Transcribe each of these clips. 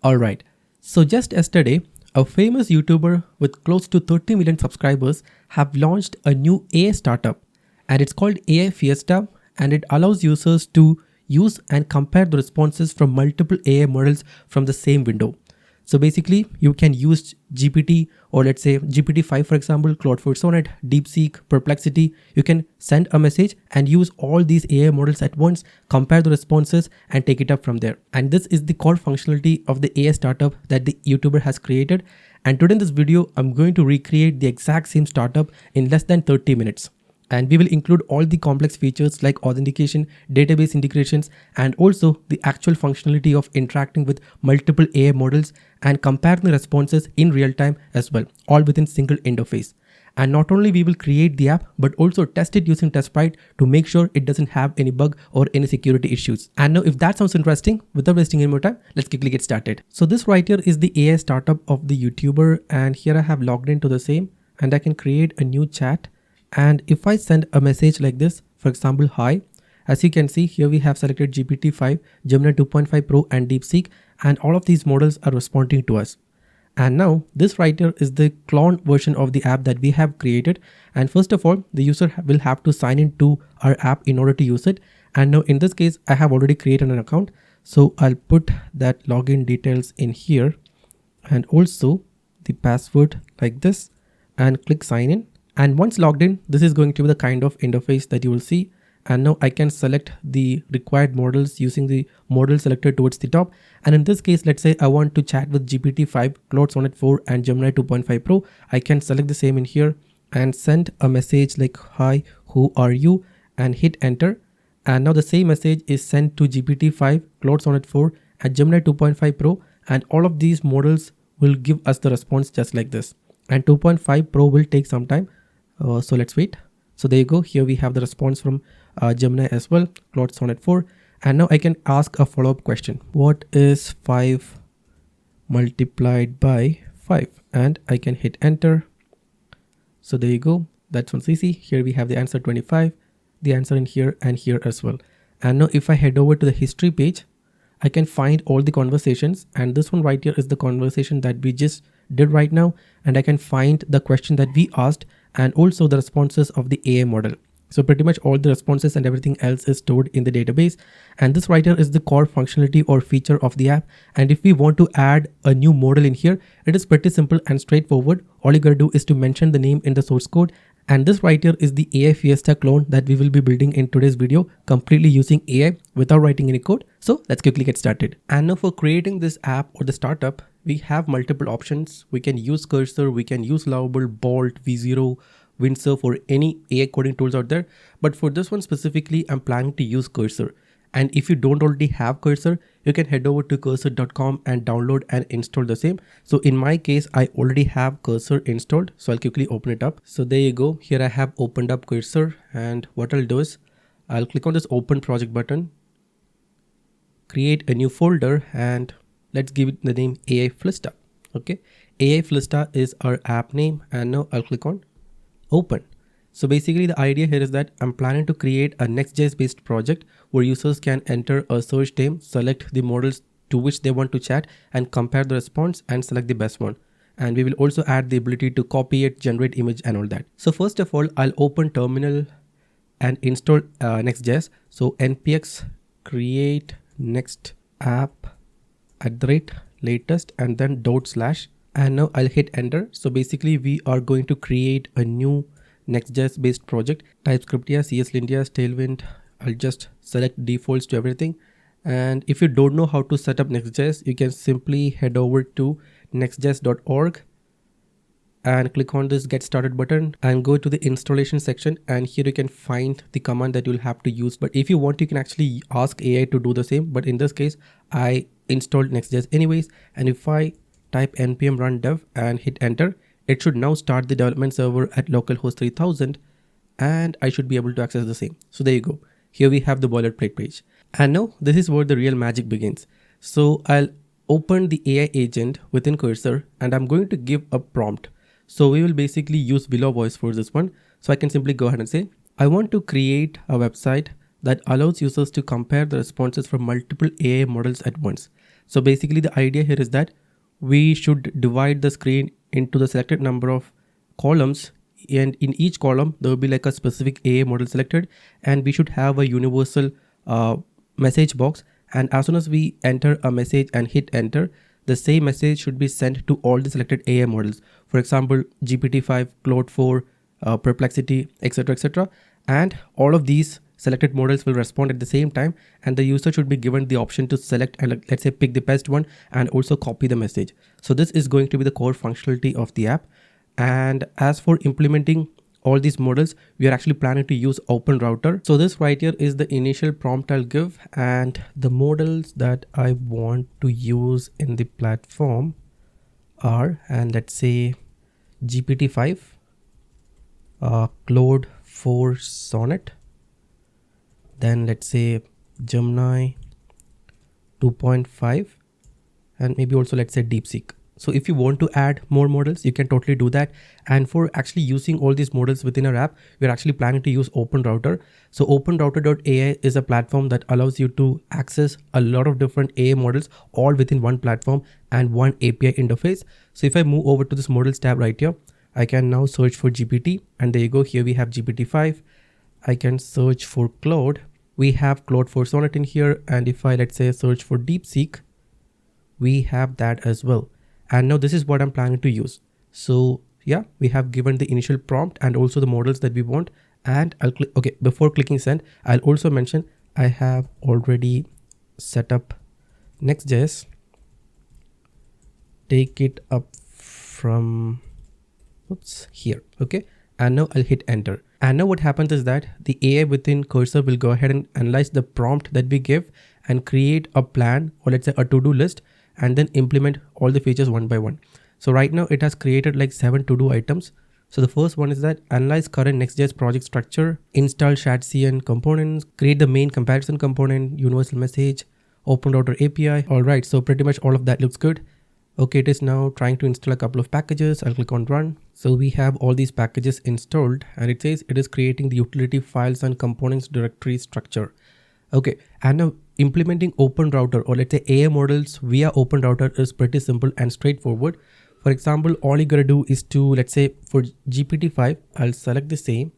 Alright, so just yesterday, a famous YouTuber with close to 30 million subscribers have launched a new AI startup, and it's called AI Fiesta, and it allows users to use and compare the responses from multiple AI models from the same window. So basically, you can use GPT, or let's say GPT-5 for example, Claude for Sonnet, DeepSeek, Perplexity. You can send a message and use all these AI models at once, compare the responses and take it up from there. And this is the core functionality of the AI startup that the YouTuber has created. And today in this video, I'm going to recreate the exact same startup in less than 30 minutes. And we will include all the complex features like authentication, database integrations, and also the actual functionality of interacting with multiple AI models and comparing the responses in real time as well, all within single interface. And not only we will create the app, but also test it using TestFlight to make sure it doesn't have any bug or any security issues. And now if that sounds interesting, without wasting any more time, let's quickly get started. So this right here is the AI startup of the YouTuber, and here I have logged into the same, and I can create a new chat. And if I send a message like this, for example, hi, as you can see here we have selected GPT-5, Gemini 2.5 Pro and DeepSeek, and all of these models are responding to us. And now this right here is the clone version of the app that we have created. And first of all, the user will have to sign into our app in order to use it. And now in this case, I have already created an account. So I'll put that login details in here and also the password like this and click sign in. And once logged in, this is going to be the kind of interface that you will see. And now I can select the required models using the model selector towards the top. And in this case, let's say I want to chat with GPT-5, Claude Sonnet 4 and Gemini 2.5 Pro. I can select the same in here and send a message like, hi, who are you? And hit enter. And now the same message is sent to GPT-5, Claude Sonnet 4 and Gemini 2.5 Pro. And all of these models will give us the response just like this. And 2.5 Pro will take some time. So let's wait. So there you go. Here we have the response from Gemini as well, Claude Sonnet 4. And now I can ask a follow-up question. What is 5 multiplied by 5? And I can hit enter. So there you go. That's one's easy. Here we have the answer 25, the answer in here and here as well. And now if I head over to the history page, I can find all the conversations, and this one right here is the conversation that we just did right now. And I can find the question that we asked and also the responses of the AI model. So pretty much all the responses and everything else is stored in the database. And this right here is the core functionality or feature of the app. And if we want to add a new model in here, it is pretty simple and straightforward. All you gotta do is to mention the name in the source code. And this right here is the AI Fiesta clone that we will be building in today's video, completely using AI without writing any code. So let's quickly get started. And now for creating this app or the startup, we have multiple options. We can use Cursor, we can use Lovable, Bolt, V0, Windsurf, or any AI coding tools out there. But for this one specifically, I'm planning to use Cursor. And if you don't already have Cursor, you can head over to cursor.com and download and install the same. So in my case, I already have Cursor installed. So I'll quickly open it up. So there you go. Here I have opened up Cursor. And what I'll do is I'll click on this open project button, create a new folder, and let's give it the name AI Fiesta. Okay. AI Fiesta is our app name. And now I'll click on open. So basically the idea here is that I'm planning to create a Next.js based project where users can enter a search term, select the models to which they want to chat and compare the response and select the best one. And we will also add the ability to copy it, generate image and all that. So first of all, I'll open terminal and install Next.js. So npx create next app @latest and then /. And now I'll hit enter. So basically we are going to create a new Next.js based project. TypeScript, yeah, CS Lindia, Tailwind. I'll just select defaults to everything. And if you don't know how to set up Next.js, you can simply head over to nextjs.org and click on this get started button and go to the installation section. And here you can find the command that you'll have to use. But if you want, you can actually ask AI to do the same. But in this case, I installed Next.js anyways. And if I type npm run dev and hit enter, it should now start the development server at localhost 3000 and I should be able to access the same. So there you go. Here we have the boilerplate page. And now this is where the real magic begins. So I'll open the AI agent within Cursor and I'm going to give a prompt. So we will basically use below voice for this one. So I can simply go ahead and say, I want to create a website that allows users to compare the responses from multiple AI models at once. So basically the idea here is that we should divide the screen into the selected number of columns, and in each column there will be like a specific AA model selected, and we should have a universal message box, and as soon as we enter a message and hit enter, the same message should be sent to all the selected AI models. For example, GPT-5, Claude 4, Perplexity, etc. And all of these selected models will respond at the same time, and the user should be given the option to select and let's say pick the best one and also copy the message. So this is going to be the core functionality of the app. And as for implementing all these models, we are actually planning to use Open Router. So this right here is the initial prompt I'll give, and the models that I want to use in the platform are, and let's say GPT-5, Claude 4 Sonnet, then let's say Gemini 2.5, and maybe also let's say DeepSeek. So if you want to add more models, you can totally do that. And for actually using all these models within our app, we're actually planning to use Open Router. So OpenRouter.ai is a platform that allows you to access a lot of different AI models all within one platform and one API interface. So if I move over to this models tab right here, I can now search for GPT, and there you go. Here we have GPT-5. I can search for Claude. We have Claude 4 Sonnet in here. And if I let's say search for DeepSeek, we have that as well. And now this is what I'm planning to use. So yeah, we have given the initial prompt and also the models that we want. And I'll click, okay, before clicking send, I'll also mention I have already set up Next.js. Take it up from, oops, here, okay. And now I'll hit enter. And now what happens is that the AI within Cursor will go ahead and analyze the prompt that we give and create a plan, or let's say a to-do list, and then implement all the features one by one. So right now it has created like 7 to-do items. So the first one is that analyze current Next.js project structure, install ShadCN components, create the main comparison component, universal message, Open Router API. All right, so pretty much all of that looks good. Okay, it is now trying to install a couple of packages. I'll click on run. So we have all these packages installed, and it says it is creating the utility files and components directory structure. Okay, and now implementing Open Router, or let's say AI models via Open Router, is pretty simple and straightforward. For example, all you gotta do is to, let's say for GPT-5, I'll select the same,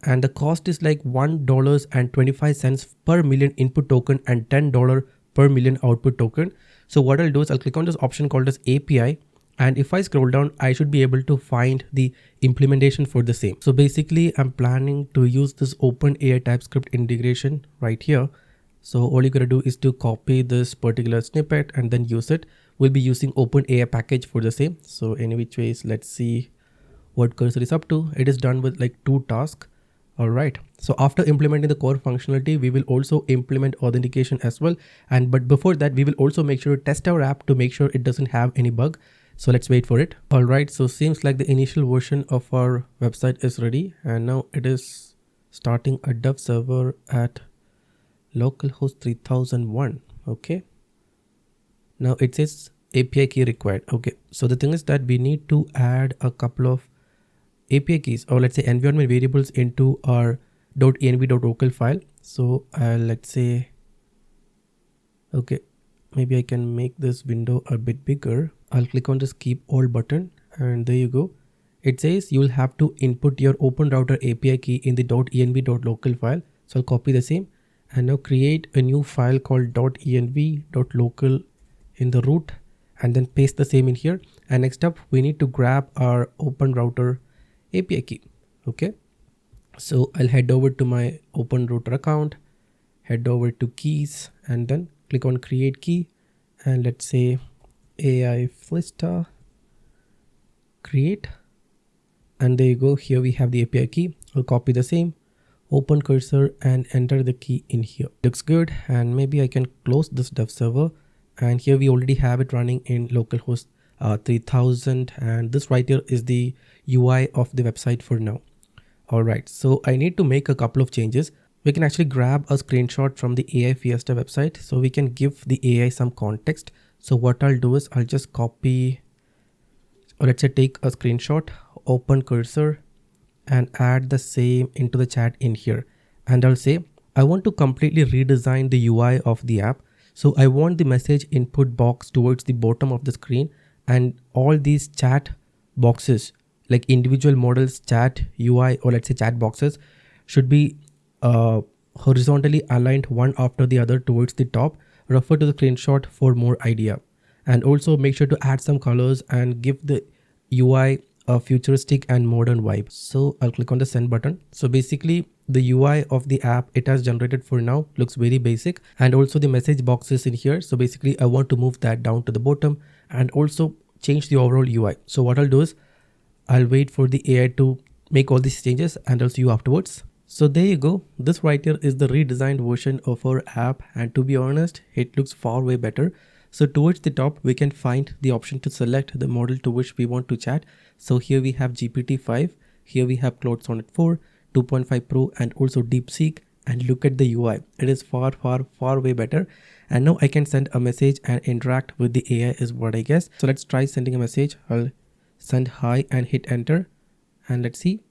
and the cost is like $1.25 per million input token and $10 per million output token. So what I'll do is I'll click on this option called as API, and if I scroll down, I should be able to find the implementation for the same. So basically I'm planning to use this OpenAI TypeScript integration right here. So all you gotta do is to copy this particular snippet and then use it. We'll be using OpenAI package for the same. So any which ways, let's see what Cursor is up to. It is done with like 2 tasks. All right. So after implementing the core functionality, we will also implement authentication as well. But before that, we will also make sure to test our app to make sure it doesn't have any bug. So let's wait for it. All right. So seems like the initial version of our website is ready, and now it is starting a dev server at localhost 3001. Okay. Now it says API key required. Okay. So the thing is that we need to add a couple of API keys, or let's say environment variables, into our .env.local file. So let's say, okay, maybe I can make this window a bit bigger. I'll click on this keep all button, and there you go. It says you'll have to input your Open Router API key in the .env.local file. So I'll copy the same and now create a new file called .env.local in the root, and then paste the same in here. And next up, we need to grab our Open Router API key. Okay, so I'll head over to my Open Router account, head over to keys, and then click on create key, and let's say AI Fiesta, create, and there you go. Here we have the API key. I'll copy the same, open Cursor, and enter the key in here. Looks good. And maybe I can close this dev server, and here we already have it running in localhost 3000, and this right here is the UI of the website for now. All right, so I need to make a couple of changes. We can actually grab a screenshot from the AI Fiesta website, so we can give the AI some context. So what I'll do is I'll just copy, or let's say take a screenshot, open Cursor, and add the same into the chat in here. And I'll say I want to completely redesign the UI of the app. So I want the message input box towards the bottom of the screen, and all these chat boxes like individual models, chat, UI, or let's say chat boxes should be horizontally aligned one after the other towards the top. Refer to the screenshot for more idea. And also make sure to add some colors and give the UI a futuristic and modern vibe. So I'll click on the send button. So basically the UI of the app it has generated for now looks very basic, and also the message boxes in here. So basically I want to move that down to the bottom and also change the overall UI. So what I'll do is I'll wait for the AI to make all these changes and I'll see you afterwards. So there you go. This right here is the redesigned version of our app, and to be honest, it looks far way better. So towards the top, we can find the option to select the model to which we want to chat. So here we have GPT-5, here we have Claude Sonnet 4, 2.5 Pro, and also DeepSeek. And look at the UI. It is far way better. And now I can send a message and interact with the AI is what I guess. So let's try sending a message. I'll send hi and hit enter. And let's see.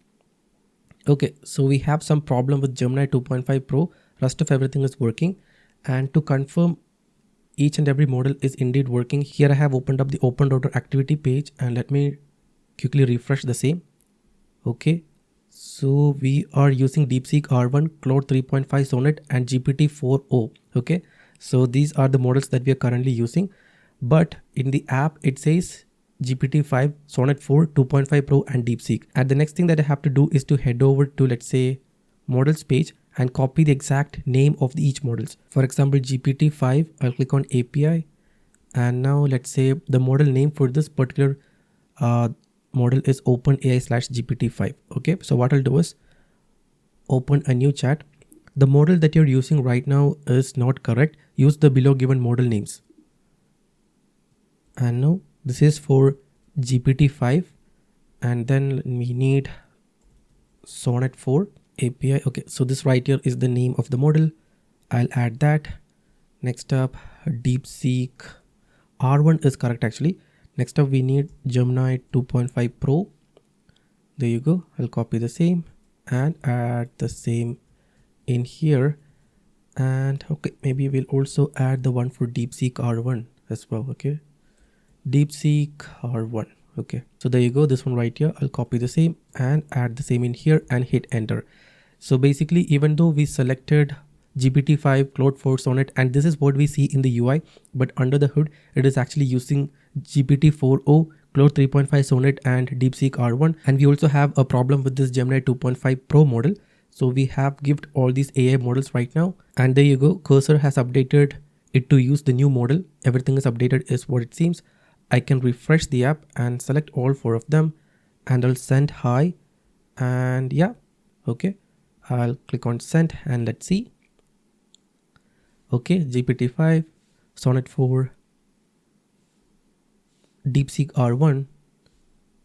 Okay, so we have some problem with Gemini 2.5 Pro. Rest of everything is working. And to confirm each and every model is indeed working, here I have opened up the open router activity page, and let me quickly refresh the same. Okay, so we are using DeepSeek R1, Claude 3.5 Sonnet, and GPT-4o. Okay, so these are the models that we are currently using, but in the app it says GPT-5, Sonnet 4, 2.5 Pro, and DeepSeek. And the next thing that I have to do is to head over to, let's say, models page and copy the exact name of each models. For example, GPT-5, I'll click on API, and now let's say the model name for this particular model is OpenAI/GPT-5. Okay, so what I'll do is open a new chat. The model that you're using right now is not correct. Use the below given model names. And now this is for GPT-5, and then we need Sonnet 4 API. Okay, so this right here is the name of the model. I'll add that. Next up, DeepSeek R1 is correct actually. Next up, we need Gemini 2.5 Pro. There you go. I'll copy the same and add the same in here. And okay, maybe we'll also add the one for DeepSeek R1 as well. Okay, DeepSeek R1. Okay, so there you go. This one right here, I'll copy the same and add the same in here and hit enter. So basically, even though we selected GPT-5, Claude 4 Sonnet, and this is what we see in the UI, but under the hood, it is actually using GPT-4o, Claude 3.5 Sonnet, and DeepSeek R1. And we also have a problem with this Gemini 2.5 Pro model. So we have given all these AI models right now. And there you go. Cursor has updated it to use the new model. Everything is updated is what it seems. I can refresh the app and select all 4 of them, and I'll send hi, and yeah, okay, I'll click on send and let's see. Okay, GPT-5, Sonnet 4, DeepSeek R1,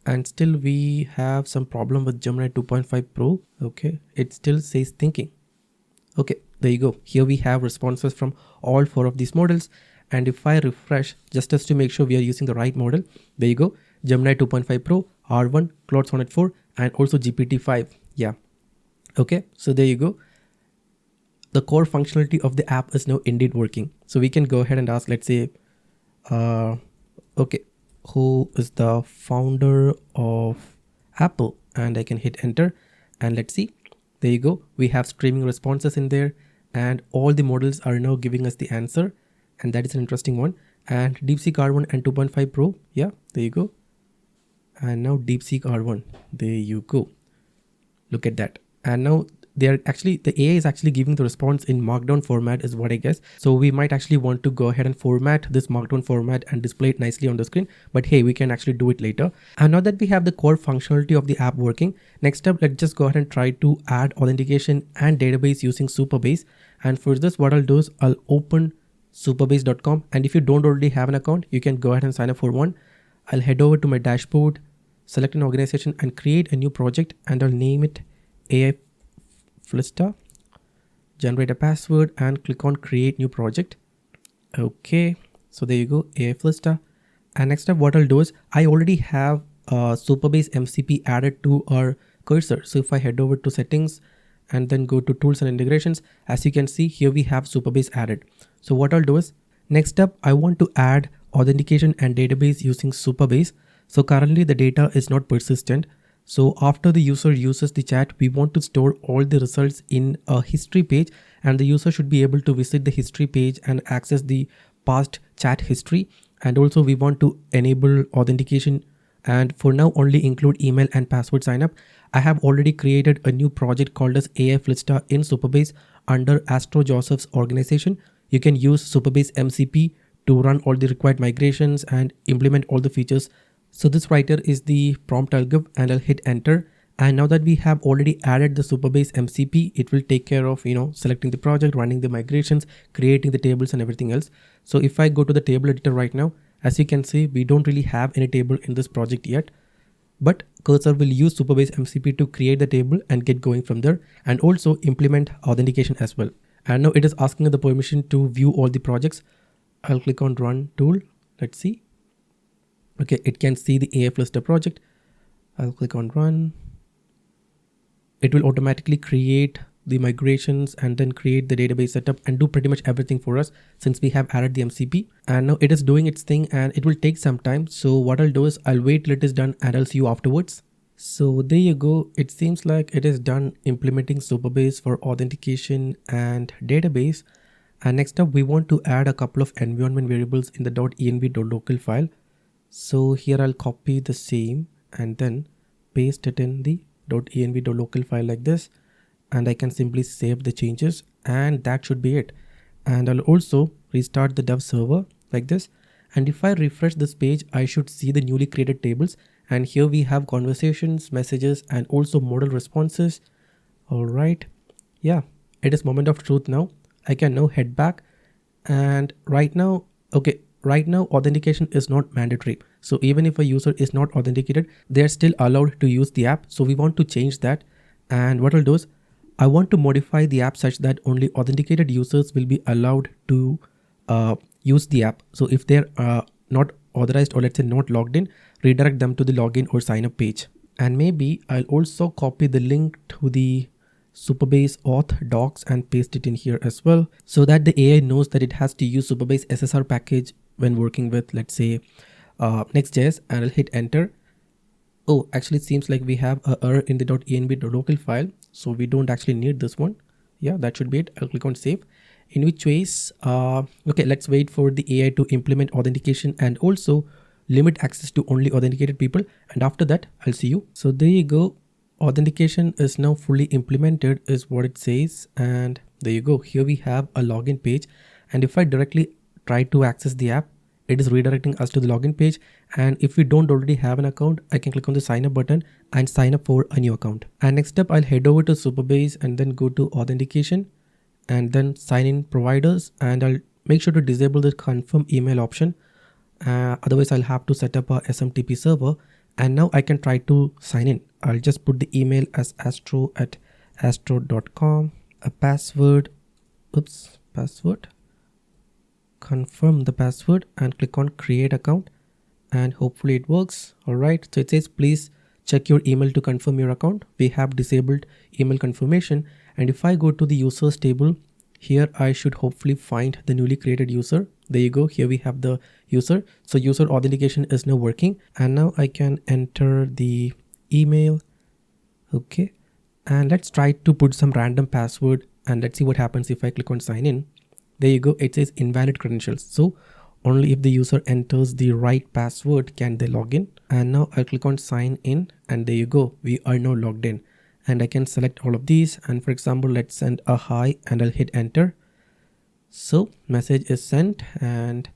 and still we have some problem with Gemini 2.5 Pro. Okay, it still says thinking. Okay, there you go. Here we have responses from all 4 of these models. And if I refresh just as to make sure we are using the right model, there you go. Gemini 2.5 Pro, R1, Claude Sonnet 4, and also GPT-5. Yeah. Okay, so there you go. The core functionality of the app is now indeed working. So we can go ahead and ask, let's say, okay, who is the founder of Apple? And I can hit enter and let's see. There you go. We have streaming responses in there, and all the models are now giving us the answer. And that is an interesting one. And DeepSeek R1 and 2.5 Pro. Yeah, there you go. And now DeepSeek R1. There you go. Look at that. And now the AI is actually giving the response in markdown format is what I guess. So we might actually want to go ahead and format this markdown format and display it nicely on the screen. But hey, we can actually do it later. And now that we have the core functionality of the app working, next up, let's just go ahead and try to add authentication and database using Supabase. And for this, what I'll do is I'll open supabase.com, and if you don't already have an account, you can go ahead and sign up for one. I'll head over to my dashboard, select an organization and create a new project, and I'll name it AI Fiesta. Generate a password and click on create new project. Okay, so there you go, AI Fiesta. And next up, what I'll do is I already have Supabase MCP added to our cursor. So if I head over to settings and then go to tools and integrations, as you can see here we have Supabase added. So what I'll do is Next up, I want to add authentication and database using Supabase. So currently the data is not persistent. So after the user uses the chat, we want to store all the results in a history page, and the user should be able to visit the history page and access the past chat history. And also we want to enable authentication, and for now only include email and password sign up. I have already created a new project called as AI Fiesta in Supabase under Astro Joseph's organization. You can use Supabase MCP to run all the required migrations and implement all the features. So this right here is the prompt I'll give, and I'll hit enter. And now that we have already added the Supabase MCP, it will take care of, selecting the project, running the migrations, creating the tables and everything else. So if I go to the table editor right now, as you can see, we don't really have any table in this project yet, but Cursor will use Supabase MCP to create the table and get going from there, and also implement authentication as well. And now it is asking the permission to view all the projects. I'll click on run tool. Let's see. Okay, it can see the AI Fiesta project. I'll click on run. It will automatically create the migrations and then create the database setup and do pretty much everything for us since we have added the MCP. And now it is doing its thing, and it will take some time. So what I'll do is I'll wait till it is done and I'll see you afterwards. So there you go. It seems like it is done implementing Supabase for authentication and database. And next up, we want to add a couple of environment variables in the .env.local file. So here I'll copy the same and then paste it in the .env.local file like this, and I can simply save the changes, and that should be it. And I'll also restart the dev server like this, and if I refresh this page, I should see the newly created tables, and here we have conversations, messages, and also modal responses. All right, yeah, it is moment of truth now. I can now head back, and right now authentication is not mandatory. So even if a user is not authenticated, they are still allowed to use the app. So we want to change that. And what I'll do is I want to modify the app such that only authenticated users will be allowed to use the app. So if they're not authorized, or let's say not logged in, redirect them to the login or sign up page. And maybe I'll also copy the link to the Supabase auth docs and paste it in here as well, so that the AI knows that it has to use Supabase SSR package when working with, let's say, Next.js, and I'll hit enter. Oh, actually it seems like we have a error in the .env.local file, so we don't actually need this one. Yeah, that should be it. I'll click on save. In which ways, okay, let's wait for the AI to implement authentication and also limit access to only authenticated people, and after that I'll see you. So there you go. Authentication is now fully implemented is what it says, and there you go. Here we have a login page, and if I directly try to access the app, it is redirecting us to the login page. And if we don't already have an account, I can click on the sign up button and sign up for a new account. And next up, I'll head over to Supabase and then go to authentication and then sign in providers, and I'll make sure to disable the confirm email option. Otherwise I'll have to set up a SMTP server, and now I can try to sign in. I'll just put the email as astro@astro.com, a password, confirm the password and click on create account, and hopefully it works. All right, so it says please check your email to confirm your account. We have disabled email confirmation, and if I go to the users table, here I should hopefully find the newly created user. There you go. Here we have the user. So user authentication is now working, and now I can enter the email. Okay, and let's try to put some random password, and let's see what happens if I click on sign in. There you go. It says invalid credentials. So only if the user enters the right password can they log in. And now I'll click on sign in, and there you go. We are now logged in, and I can select all of these. And for example, let's send a hi, and I'll hit enter. So message is sent, and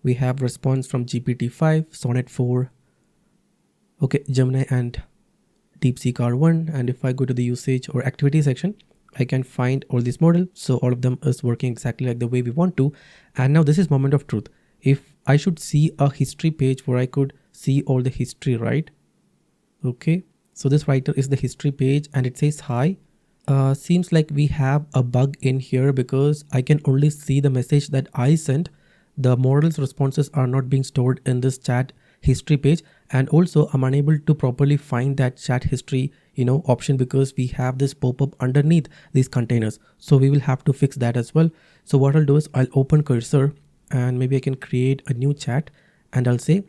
we have response from GPT-5, Sonnet 4, okay, Gemini and DeepSeek R1. And if I go to the usage or activity section, I can find all these models. So all of them is working exactly like the way we want to. And now this is moment of truth. If I should see a history page where I could see all the history, right? Okay, so this right here is the history page, and it says hi. Seems like we have a bug in here because I can only see the message that I sent. The models responses are not being stored in this chat history page, and also I'm unable to properly find that chat history option because we have this pop-up underneath these containers. So we will have to fix that as well. So what I'll do is I'll open Cursor, and maybe I can create a new chat, and I'll say,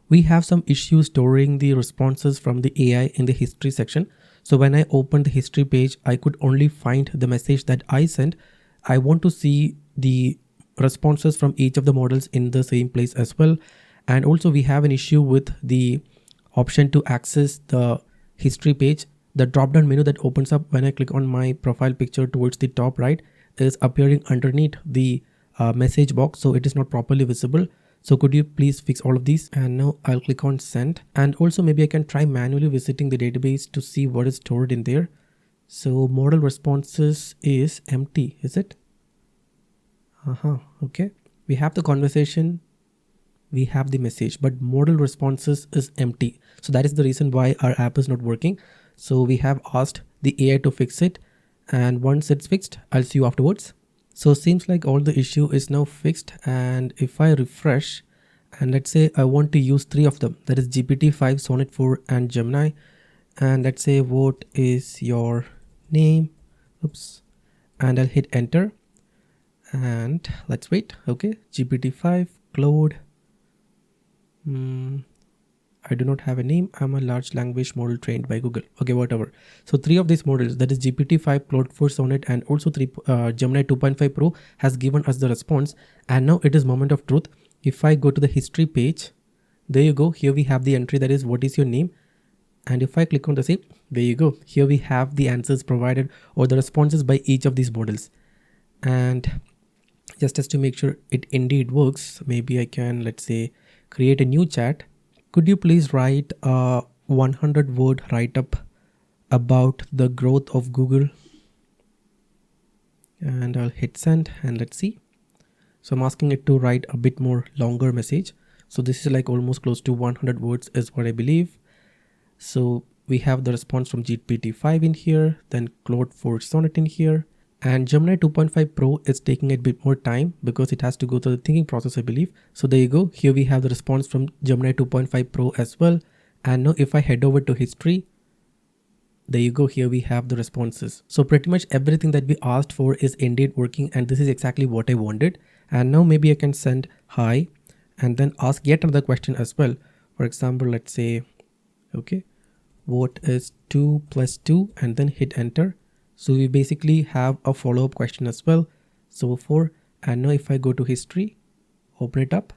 we have some issues storing the responses from the AI in the history section. So when I open the history page, I could only find the message that I sent. I want to see the responses from each of the models in the same place as well. And also we have an issue with the option to access the history page. The drop down menu that opens up when I click on my profile picture towards the top right is appearing underneath the message box, so it is not properly visible. So could you please fix all of these? And now I'll click on send, and also maybe I can try manually visiting the database to see what is stored in there. So model responses is empty, is it? Okay, we have the conversation, we have the message, but model responses is empty. So that is the reason why our app is not working. So we have asked the AI to fix it, and once it's fixed, I'll see you afterwards. So seems like all the issue is now fixed, and if I refresh, and let's say I want to use 3 of them, that is GPT-5, Sonnet 4 and Gemini, and let's say what is your name, oops, and I'll hit enter, and let's wait. Okay, GPT-5, Claude, I do not have a name. I'm a large language model trained by Google. Okay, whatever. So 3 of these models, that is GPT-5, Claude 4, Sonnet, and also Gemini 2.5 Pro has given us the response. And now it is moment of truth. If I go to the history page, there you go. Here we have the entry that is what is your name. And if I click on the same, there you go. Here we have the answers provided or the responses by each of these models. And just as to make sure it indeed works, maybe I can, let's say, create a new chat. Could you please write a 100-word write-up about the growth of Google? And I'll hit send, and let's see. So I'm asking it to write a bit more longer message. So this is like almost close to 100 words is what I believe. So we have the response from GPT-5 in here, then Claude 4 Sonnet in here. And Gemini 2.5 Pro is taking a bit more time because it has to go through the thinking process, I believe. So there you go. Here we have the response from Gemini 2.5 Pro as well. And now if I head over to history, there you go. Here we have the responses. So pretty much everything that we asked for is indeed working, and this is exactly what I wanted. And now maybe I can send hi and then ask yet another question as well. For example, let's say, okay, what is 2 plus 2, and then hit enter. So we basically have a follow-up question as well. So and now if I go to history, open it up,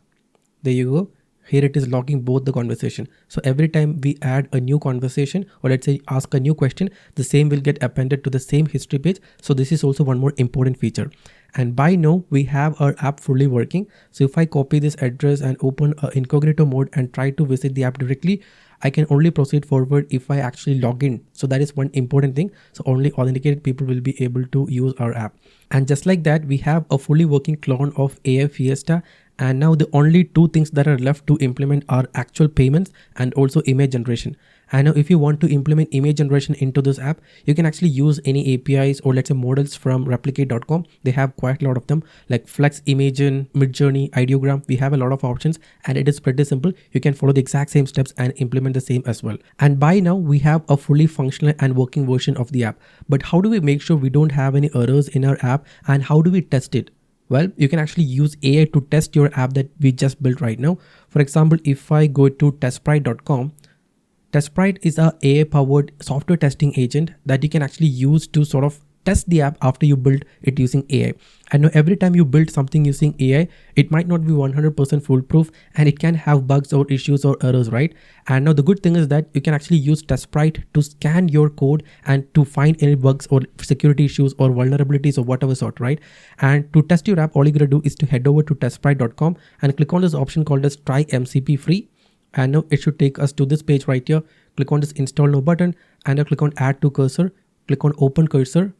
there you go. Here it is logging both the conversation. So every time we add a new conversation, or let's say ask a new question, the same will get appended to the same history page. So this is also one more important feature. And by now we have our app fully working. So if I copy this address and open incognito mode and try to visit the app directly, I can only proceed forward if I actually log in. So that is one important thing. So only authenticated people will be able to use our app. And just like that, we have a fully working clone of AI Fiesta. And now the only 2 things that are left to implement are actual payments and also image generation. And now if you want to implement image generation into this app, you can actually use any APIs or let's say models from replicate.com. They have quite a lot of them like Flex, Imagen, Midjourney, Ideogram. We have a lot of options and it is pretty simple. You can follow the exact same steps and implement the same as well. And by now we have a fully functional and working version of the app. But how do we make sure we don't have any errors in our app, and how do we test it? Well, you can actually use AI to test your app that we just built right now. For example, if I go to testsprite.com, TestSprite is a AI-powered software testing agent that you can actually use to sort of test the app after you build it using AI. And now every time you build something using AI, it might not be 100% foolproof and it can have bugs or issues or errors, right? And now the good thing is that you can actually use TestSprite to scan your code and to find any bugs or security issues or vulnerabilities or whatever sort, right? And to test your app, all you gotta do is to head over to testsprite.com and click on this option called as Try MCP Free. And now it should take us to this page right here. Click on this install now button and now click on add to cursor, click on open cursor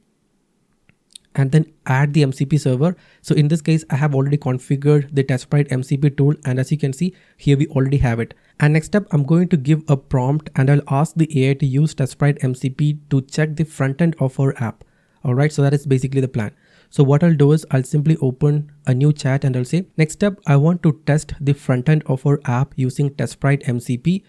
and then add the MCP server. So in this case, I have already configured the TestSprite MCP tool, and as you can see here, we already have it. And next up, I'm going to give a prompt and I'll ask the AI to use TestSprite MCP to check the front end of our app. All right, so that is basically the plan. So what I'll do is I'll simply open a new chat and I'll say, next up, I want to test the front end of our app using TestSprite MCP.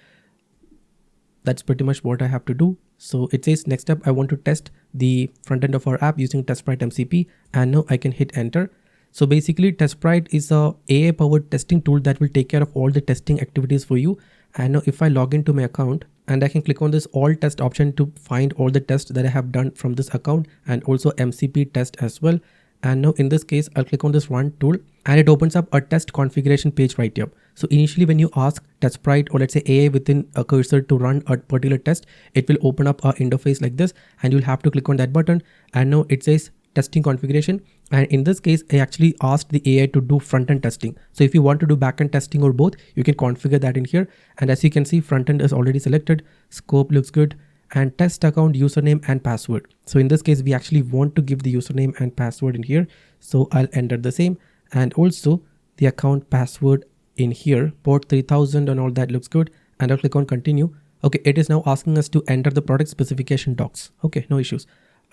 That's pretty much what I have to do. So it says next up, I want to test the front end of our app using TestSprite MCP, and now I can hit enter. So basically TestSprite is a AI powered testing tool that will take care of all the testing activities for you. And now if I log into my account and I can click on this all test option to find all the tests that I have done from this account and also MCP test as well. And now in this case, I'll click on this run tool and it opens up a test configuration page right here. So initially when you ask TestSprite or let's say AI within a cursor to run a particular test, it will open up an interface like this and you'll have to click on that button. And now it says testing configuration. And in this case, I actually asked the AI to do front-end testing. So if you want to do back-end testing or both, you can configure that in here. And as you can see, front-end is already selected. Scope looks good. And test account username and password. So in this case, we actually want to give the username and password in here. So I'll enter the same and also the account password in here, port 3000 and all that looks good. And I'll click on continue. Okay, it is now asking us to enter the product specification docs. Okay, no issues.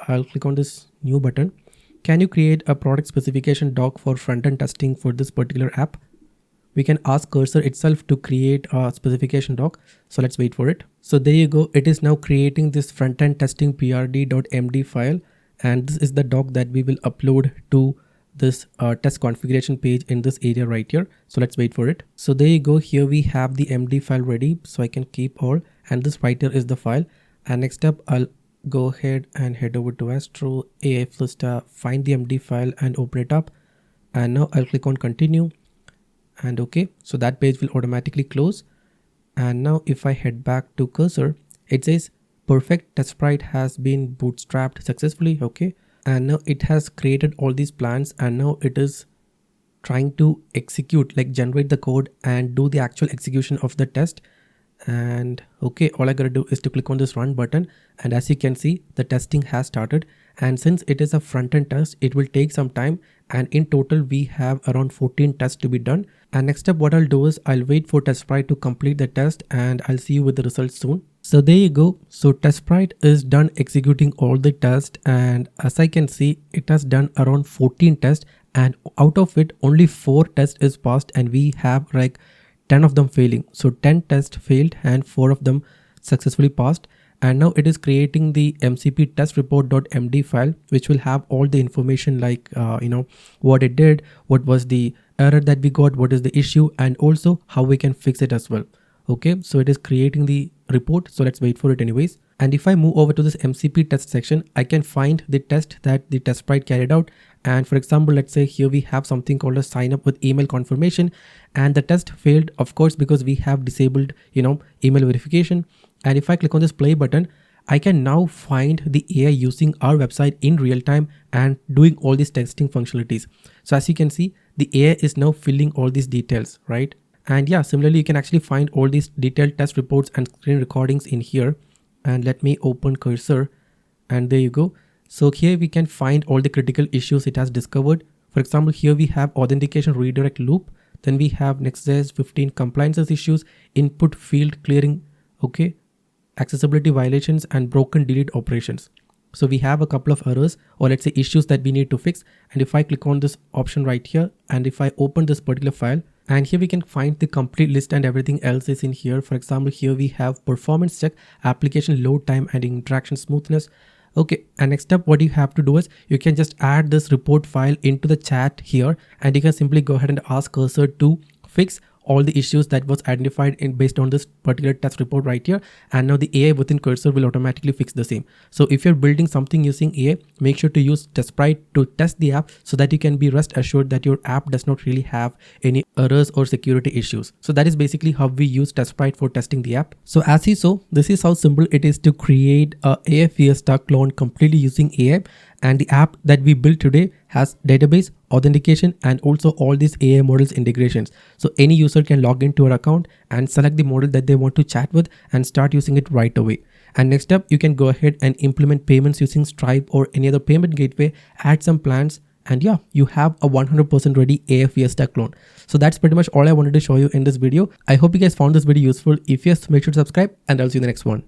I'll click on this new button. Can you create a product specification doc for front-end testing for this particular app? We can ask cursor itself to create a specification doc. So let's wait for it. So there you go. It is now creating this front-end testing prd.md file. And this is the doc that we will upload to this test configuration page in this area right here. So let's wait for it. So there you go. Here we have the MD file ready. So I can keep all, and this right here is the file. And next up, I'll go ahead and head over to Astro, AI Fiesta, find the MD file and open it up. And now I'll click on continue. And okay, so that page will automatically close. And now if I head back to cursor, it says perfect TestSprite has been bootstrapped successfully. Okay, and now it has created all these plans and now it is trying to execute, like generate the code and do the actual execution of the test. And okay, all I gotta do is to click on this run button, and as you can see, the testing has started. And since it is a front-end test, it will take some time, and in total we have around 14 tests to be done. And next up, what I'll do is I'll wait for TestSprite to complete the test and I'll see you with the results soon. So there you go. So TestSprite is done executing all the tests, and as I can see, it has done around 14 tests, and out of it only 4 tests is passed and we have like 10 of them failing. So 10 tests failed and 4 of them successfully passed. And now it is creating the MCP test report.md file, which will have all the information like, what it did, what was the error that we got, what is the issue, and also how we can fix it as well. Okay, so it is creating the report. So let's wait for it anyways. And if I move over to this MCP test section, I can find the test that the TestSprite carried out. And for example, let's say here we have something called a sign up with email confirmation, and the test failed, of course, because we have disabled, email verification. And if I click on this play button, I can now find the AI using our website in real time and doing all these testing functionalities. So as you can see, the AI is now filling all these details, right? And yeah, similarly, you can actually find all these detailed test reports and screen recordings in here. And let me open cursor, and there you go. So here we can find all the critical issues it has discovered. For example, here we have authentication redirect loop. Then we have Next.js 15 compliances issues, input field clearing, okay, accessibility violations, and broken delete operations. So we have a couple of errors, or let's say issues that we need to fix. And if I click on this option right here, and if I open this particular file, and here we can find the complete list and everything else is in here. For example, here we have performance check, application load time, and interaction smoothness. Okay, and next up, what you have to do is you can just add this report file into the chat here, and you can simply go ahead and ask cursor to fix all the issues that was identified in based on this particular test report right here. And now the AI within cursor will automatically fix the same. So if you're building something using AI, make sure to use TestSprite to test the app so that you can be rest assured that your app does not really have any errors or security issues. So that is basically how we use TestSprite for testing the app. So as you saw, this is how simple it is to create a AI Fiesta clone completely using AI. And the app that we built today has database, authentication, and also all these AI models integrations. So any user can log into our account and select the model that they want to chat with and start using it right away. And next up, you can go ahead and implement payments using Stripe or any other payment gateway, add some plans, and yeah, you have a 100% ready AI Fiesta clone. So that's pretty much all I wanted to show you in this video. I hope you guys found this video useful. If yes, make sure to subscribe, and I'll see you in the next one.